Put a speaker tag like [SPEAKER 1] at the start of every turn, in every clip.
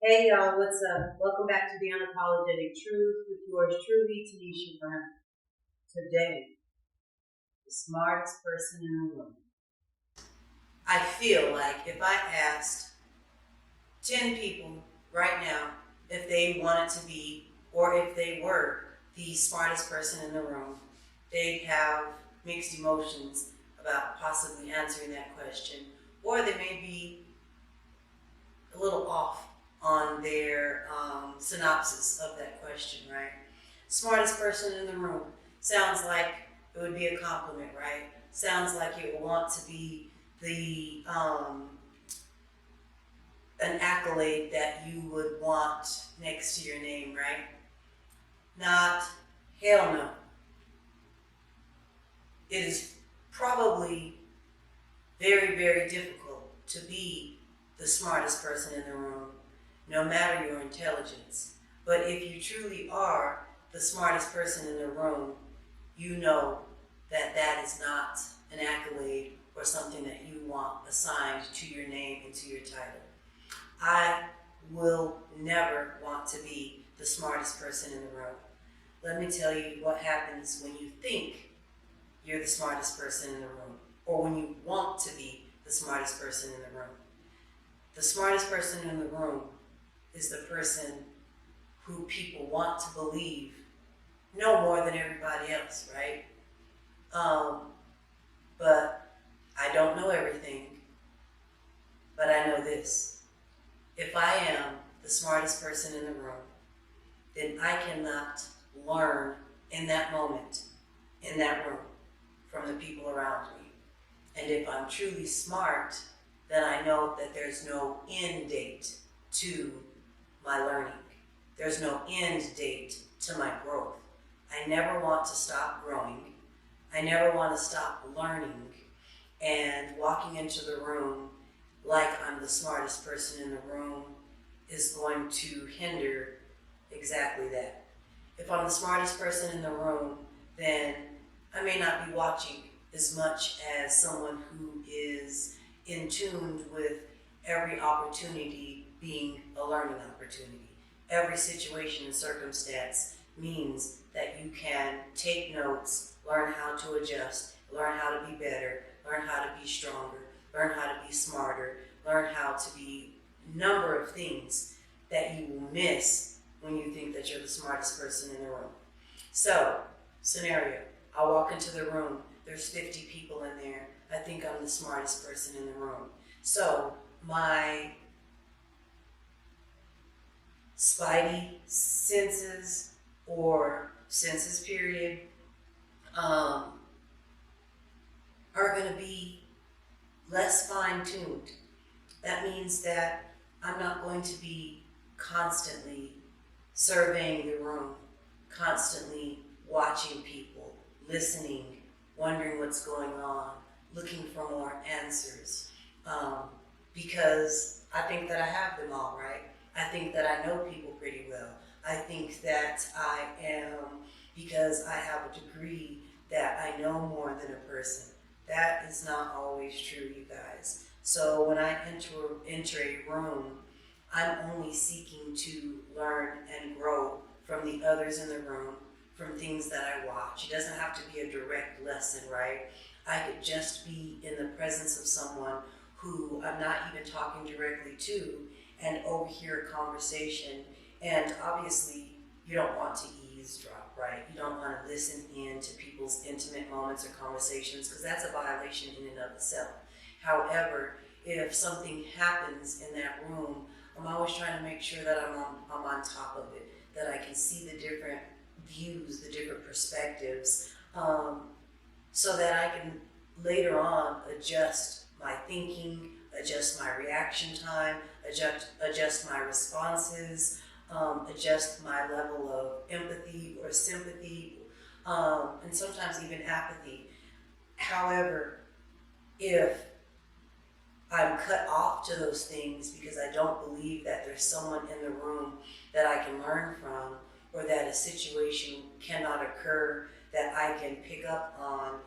[SPEAKER 1] Hey y'all, what's up? Welcome back to The Unapologetic Truth with yours truly, Tanisha Brown. Today, the smartest person in the room. I feel like if I asked 10 people right now if they wanted to be or if they were the smartest person in the room, they'd have mixed emotions about possibly answering that question, or they may be a little off on their synopsis of that question, right? Smartest person in the room sounds like it would be a compliment, right? Sounds like it would want to be the an accolade that you would want next to your name, right? Not, hell no. It is probably very, very difficult to be the smartest person in the room, no matter your intelligence. But if you truly are the smartest person in the room, you know that that is not an accolade or something that you want assigned to your name and to your title. I will never want to be the smartest person in the room. Let me tell you what happens when you think you're the smartest person in the room, or when you want to be the smartest person in the room. The smartest person in the room is the person who people want to believe know more than everybody else, right? But I don't know everything, but I know this. If I am the smartest person in the room, then I cannot learn in that moment, in that room, from the people around me. And if I'm truly smart, then I know that there's no end date to my learning. There's no end date to my growth. I never want to stop growing. I never want to stop learning and walking into the room like I'm the smartest person in the room is going to hinder exactly that. If I'm the smartest person in the room, then I may not be watching as much as someone who is in tune with every opportunity being a learning opportunity. Every situation and circumstance means that you can take notes, learn how to adjust, learn how to be better, learn how to be stronger, learn how to be smarter, learn how to be a number of things that you will miss when you think that you're the smartest person in the room. So, scenario, I walk into the room, there's 50 people in there. I think I'm the smartest person in the room. So, my spidey senses or senses period are going to be less fine-tuned. That means that I'm not going to be constantly surveying the room, constantly watching people, listening, wondering what's going on, looking for more answers, because I think that I have them all, right? I think that I know people pretty well. I think that I am, because I have a degree, that I know more than a person. That is not always true, you guys. So when I enter a room, I'm only seeking to learn and grow from the others in the room, from things that I watch. It doesn't have to be a direct lesson, right? I could just be in the presence of someone who I'm not even talking directly to and overhear a conversation. And obviously, you don't want to eavesdrop, right? You don't want to listen in to people's intimate moments or conversations, because that's a violation in and of itself. However, if something happens in that room, I'm always trying to make sure that I'm on top of it, that I can see the different views, the different perspectives, so that I can later on adjust my thinking, adjust my reaction time, adjust my responses, adjust my level of empathy or sympathy, and sometimes even apathy. However, if I'm cut off to those things because I don't believe that there's someone in the room that I can learn from, or that a situation cannot occur that I can pick up on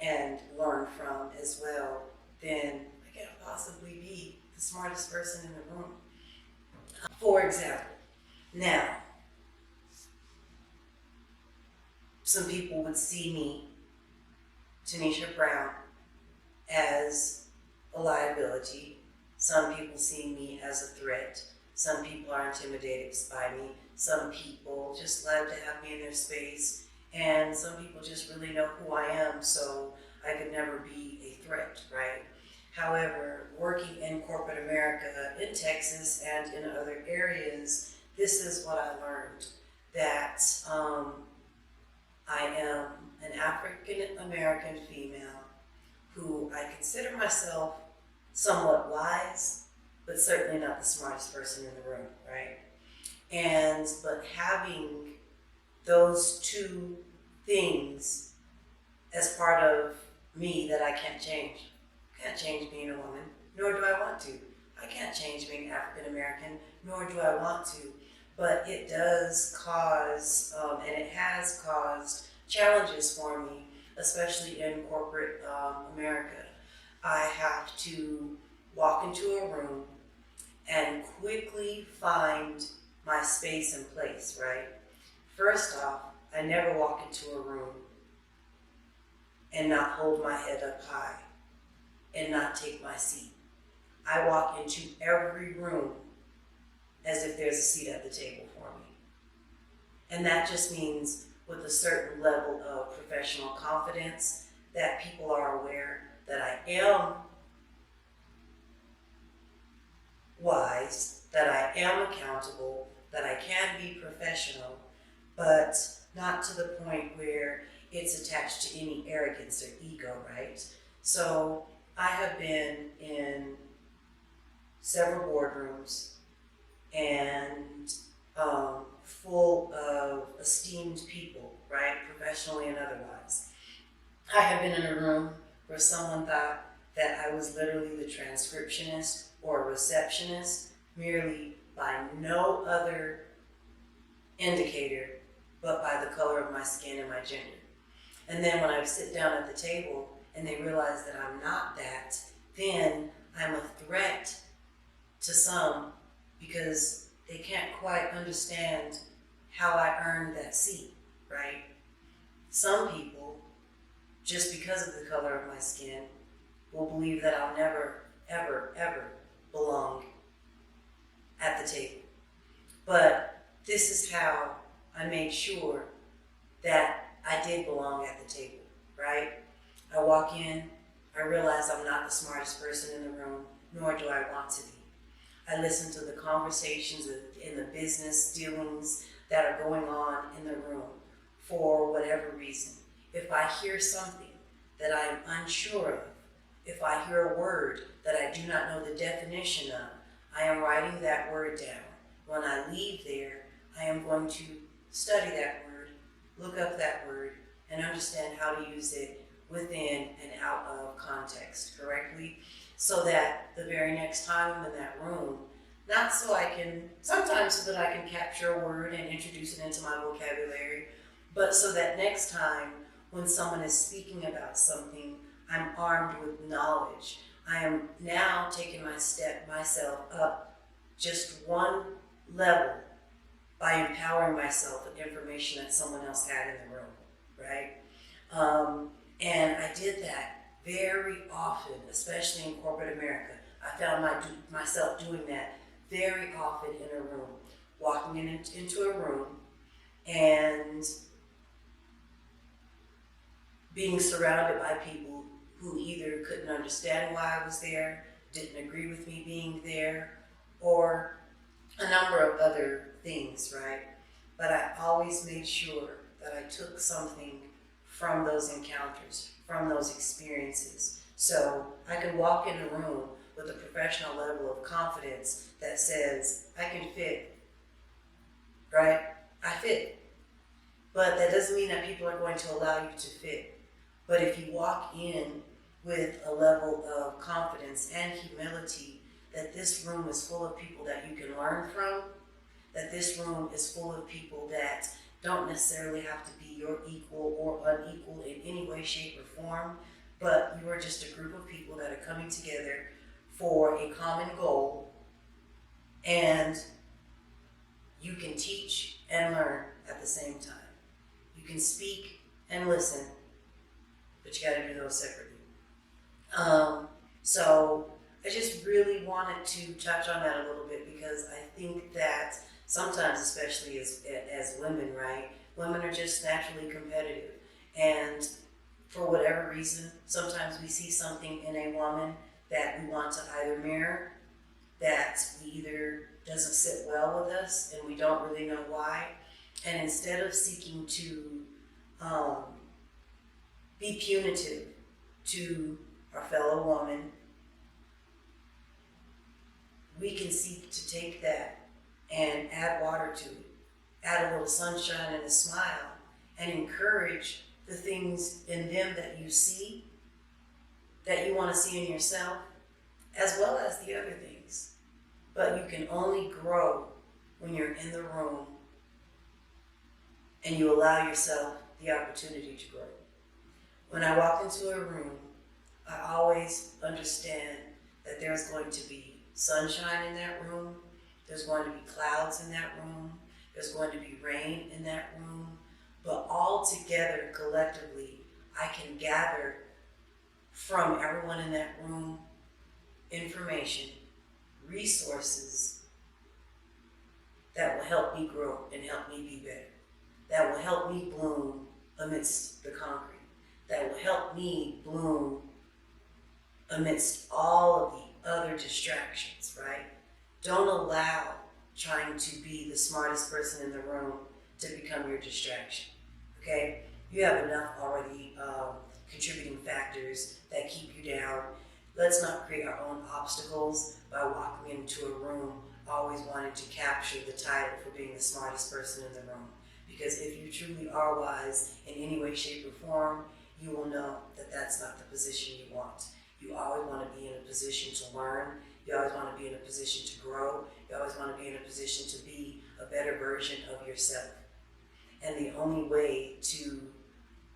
[SPEAKER 1] and learn from as well, then I can't possibly be the smartest person in the room. example, now, some people would see me, Tanisha Brown, as a liability. Some people see me as a threat. Some people are intimidated by me. Some people just love to have me in their space. And some people just really know who I am, so I could never be a threat, right? However, working in corporate America, in Texas and in other areas, this is what I learned, that I am an African American female who I consider myself somewhat wise, but certainly not the smartest person in the room, right? But having those two things as part of me that I can't change. I can't change being a woman, nor do I want to. I can't change being African American, nor do I want to. But it does cause, and it has caused challenges for me, especially in corporate America. I have to walk into a room and quickly find my space and place, right? First off, I never walk into a room and not hold my head up high and not take my seat. I walk into every room as if there's a seat at the table for me. And that just means with a certain level of professional confidence that people are aware that I am wise, that I am accountable, that I can be professional, but not to the point where it's attached to any arrogance or ego, right? So I have been in several boardrooms and full of esteemed people, right? Professionally and otherwise. I have been in a room where someone thought that I was literally the transcriptionist or receptionist merely by no other indicator but by the color of my skin and my gender. And then when I sit down at the table and they realize that I'm not that, then I'm a threat to some because they can't quite understand how I earned that seat, right? Some people, just because of the color of my skin, will believe that I'll never, ever, ever belong at the table. But this is how I made sure that I did belong at the table, right? I walk in, I realize I'm not the smartest person in the room, nor do I want to be. I listen to the conversations in the business dealings that are going on in the room for whatever reason. If I hear something that I am unsure of, if I hear a word that I do not know the definition of, I am writing that word down. When I leave there, I am going to study that word, look up that word, and understand how to use it within and out of context correctly, so that the very next time I'm in that room, not so I can, sometimes so that I can capture a word and introduce it into my vocabulary, but so that next time when someone is speaking about something, I'm armed with knowledge. I am now taking myself up just one level by empowering myself with information that someone else had in the room, right? And I did that very often, especially in corporate America. I found myself doing that very often in a room, walking into a room and being surrounded by people who either couldn't understand why I was there, didn't agree with me being there, or a number of other things, right? But I always made sure that I took something from those encounters, from those experiences. So I could walk in a room with a professional level of confidence that says, I can fit, right? I fit. But that doesn't mean that people are going to allow you to fit. But if you walk in with a level of confidence and humility that this room is full of people that you can learn from, that this room is full of people that don't necessarily have to be your equal or unequal in any way, shape, or form, but you are just a group of people that are coming together for a common goal, and You can teach and learn at the same time. You can speak and listen, but you got to do those separately. So I just really wanted to touch on that a little bit because I think that sometimes, especially as women, right? Women are just naturally competitive, and for whatever reason, sometimes we see something in a woman that we want to either mirror, that we either doesn't sit well with us, and we don't really know why. And instead of seeking to be punitive to our fellow woman, we can seek to take that and add water to it, add a little sunshine and a smile, and encourage the things in them that you see, that you want to see in yourself, as well as the other things. But you can only grow when you're in the room and you allow yourself the opportunity to grow. When I walk into a room, I always understand that there's going to be sunshine in that room, there's going to be clouds in that room, there's going to be rain in that room, but all together, collectively, I can gather from everyone in that room information, resources that will help me grow and help me be better, that will help me bloom amidst the concrete, that will help me bloom amidst all of the other distractions, right? Don't allow trying to be the smartest person in the room to become your distraction, okay? You have enough already contributing factors that keep you down. Let's not create our own obstacles by walking into a room always wanting to capture the title for being the smartest person in the room. Because if you truly are wise in any way, shape, or form, you will know that that's not the position you want. You always want to be in a position to learn. You always want to be in a position to grow. You always want to be in a position to be a better version of yourself. And the only way to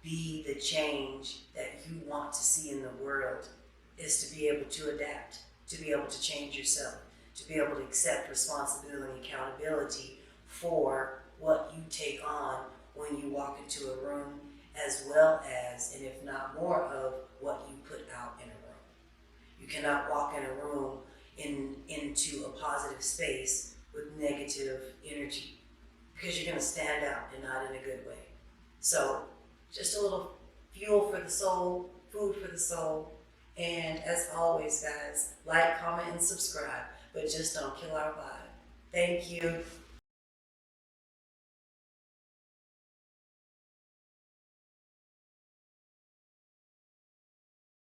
[SPEAKER 1] be the change that you want to see in the world is to be able to adapt, to be able to change yourself, to be able to accept responsibility and accountability for what you take on when you walk into a room, as well as, and if not more of, what you put out in a room. You cannot walk in a room into a positive space with negative energy, because you're going to stand out and not in a good way. So just a little fuel for the soul, food for the soul. And as always, guys, like, comment, and subscribe, but just don't kill our vibe. Thank you.